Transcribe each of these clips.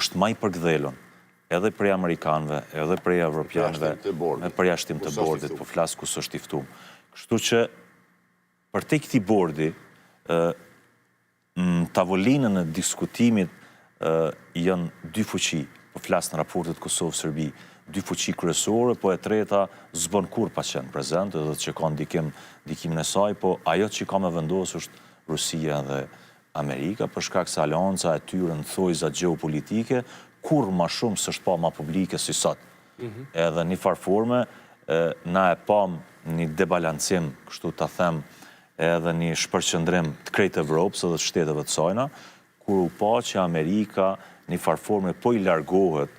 është maj përgdhelon, edhe prej Amerikanëve, edhe prej Evropianëve, me përjashtim të bordit, po flasë ku së shtiftum. Kështu që, për te këti bordi, tavolinën e diskutimit janë dy fuqi, po flasë në raportet Kosovë-Serbi, dy fuqi kryesore, po e treta zbën kur pa qenë prezent, edhe që ka ndikimin e saj, po ajo që ka me vendosë është Rusia dhe Amerika, për shkak se alianca e tyre në thojza geopolitike, kur ma shumë sështë pa ma publike si sot. Edhe një farforme, na e pam një debalancim, kështu të them, edhe një shpërqëndrim të krejtë Evropës edhe të shteteve të sajna, kur u pa që Amerika një farforme po i largohet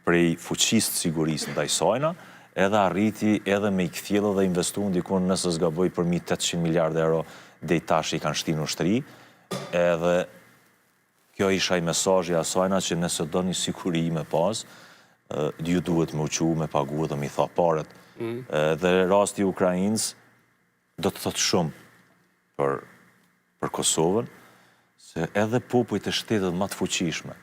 prej fuqisë të sigurisë në taj sajna, edhe arriti edhe me i këthjellë dhe investu në dikun nëse zgaboj për 800 miliard euro dhe i tash i kanë shti në ushtri, edhe kjo isha i mesazhi asajna që nëse do një sikuri me pas, ju duhet me uqu, me pagu dhe me i tha paret. Dhe rasti Ukrajinës do të thotë shumë për Kosovën, se edhe popujt e shtetet më të fuqishme,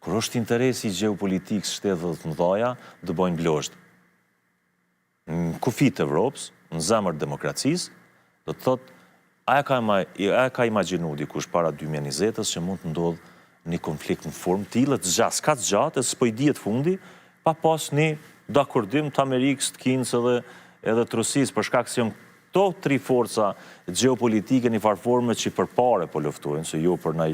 kur është interesi geopolitik shtetet të mëdhaja, dë bojnë blosht. Në kufit të Evropës, në zemër demokracisë, do të thotë, aja ka imaginu dikush para 2020-ës që mund të ndodhë një konflikt në formë tillë të gjatë, s'ka të gjatë, e s'po i dihet fundi, pa pas një dakordim të Amerikës, të Kinës edhe të Rusisë, për shkak se janë këto tri forca geopolitike një farforme që përpare po luftojnë, se jo për nëj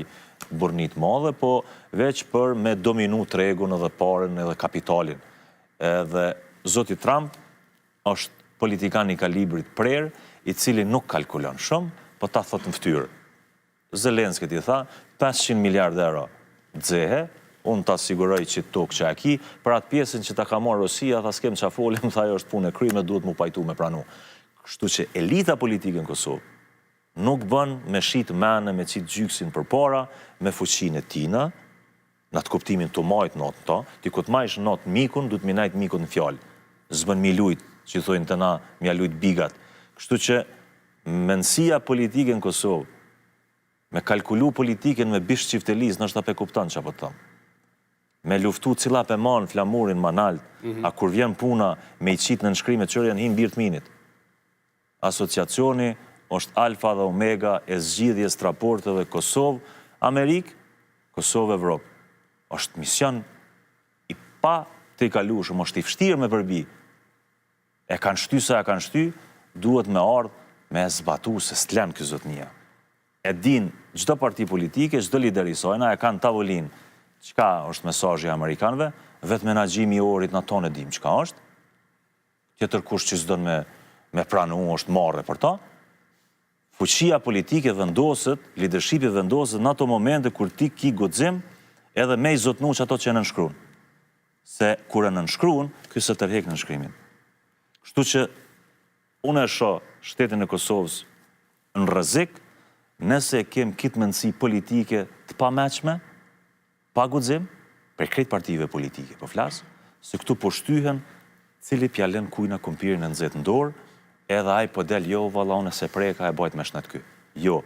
burnit madhe, po veç për me dominu tregun edhe paren edhe kapitalin. Edhe Zoti Trump është politikan i kalibrit prerë, i cili nuk kalkulon shumë, po ta thot në ftyrë. Zelenski ti tha, 500 miliard euro dzehe, unë ta siguroj që tokë që a ki, për atë pjesën që ta ka marrë Rosia, tha s'kem qa folim, tha jo është punë e kryme, duhet mu pajtu me pranu. Kështu që elita politike në Kosovë nuk bën me shit mene, me qitë gjyksin për para, me fuqinë e tina, në atë kuptimin të majtë natë ta, ti ku të majsh natë mikun, du të minajt mikun në fjallë. Zbën mi lujt, që i thojnë të na, mja lujt bigat. Kështu që mendësia politike në Kosovë, me kalkulu politiken me bish qiftelis, nështë ape kuptan që apo të thamë. Me luftu cila pe manë flamurin manalt, a kur vjen puna me i qitë në nshkrimet qërë janë hinë birtë minit. Asociacioni është alfa dhe omega e zgjidhjes të raporteve Kosovë-Amerikë, Kosovë-Evropë. është mision i pa të i kalushëm, është i fështirë me përbi. E kanë shty sa e kanë shty, duhet me ardhë me zbatu se s'tlen këzotnia. E din çdo parti politike, çdo lider i sajna, e kanë tavolin çka është mesazhi i amerikanëve, vetë menaxhimi i orit në tonë dim çka është. Tjetër kush që s'don me pranu është marrë për ta. Fuqia politike vendoset, leadershipi vendoset në ato momente kur ti ki guxim edhe me i zotnu që ato që e nënshkruan. Se kur e nënshkruan, ky se tërhek nënshkrimin. Kështu që unë e shoh shtetin e Kosovës në rrezik, nëse e kem kitë mendësi politike të pameqme, pa guxim, për krejt partive politike, po flasë, se këtu po shtyhen cili pjalen kujna kumpirin e nëzet në dorë, edhe aj po del jo, valla unë se preka e bajt me shnet ky. Jo.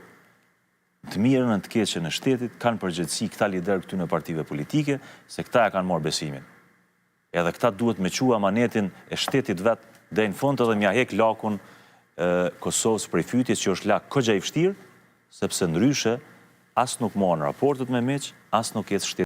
Të mirën e të keqen e shtetit kanë përgjithësi këta lider këtu në partive politike, se këta e kanë marrë besimin. Edhe këta duhet me qua amanetin e shtetit vetë, dhe në fund edhe mja hek lakun Kosovës prej fytjes që është lak këgja i vështirë, sepse ndryshe, as nuk marrën raportet me miq, as nuk jetë shtetit.